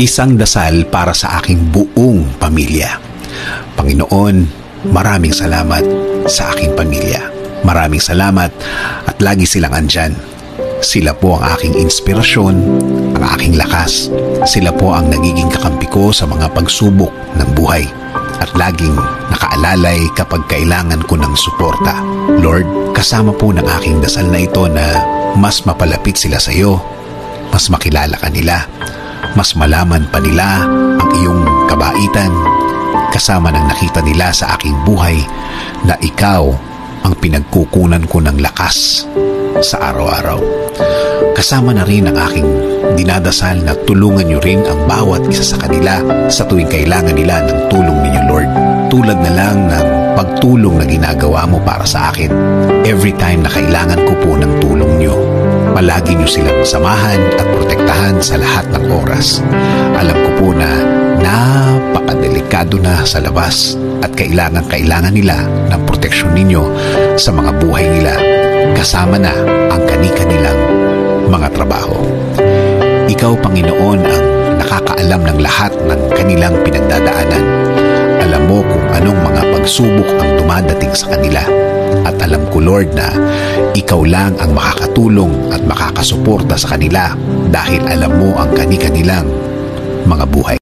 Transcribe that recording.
Isang dasal para sa aking buong pamilya. Panginoon, maraming salamat sa aking pamilya. Maraming salamat at lagi silang andyan. Sila po ang aking inspirasyon, ang aking lakas. Sila po ang nagiging kakampi ko sa mga pagsubok ng buhay. At laging nakaalalay kapag kailangan ko ng suporta. Lord, kasama po ng aking dasal na ito na mas mapalapit sila sa iyo, mas makilala ka nila, mas malaman pa nila ang iyong kabaitan, kasama ng nakita nila sa aking buhay na ikaw ang pinagkukunan ko ng lakas sa araw-araw. Kasama na rin ang aking dinadasal na tulungan niyo rin ang bawat isa sa kanila sa tuwing kailangan nila ng tulong ninyo, Lord. Tulad na lang ng pagtulong na ginagawa mo para sa akin. Every time na kailangan ko po ng tulong niyo, palagi niyo silang samahan at protektahan sa lahat ng oras. Alam ko po na napakadelikado na sa labas at kailangan nila ng proteksyon ninyo sa mga buhay nila, kasama na ang kani-kanilang mga trabaho. Ikaw, Panginoon, ang nakakaalam ng lahat ng kanilang pinagdadaanan. Alam mo kung anong mga pagsubok ang dumadating sa kanila. At alam ko, Lord, na ikaw lang ang makakatulong at makakasuporta sa kanila dahil alam mo ang kani-kanilang mga buhay.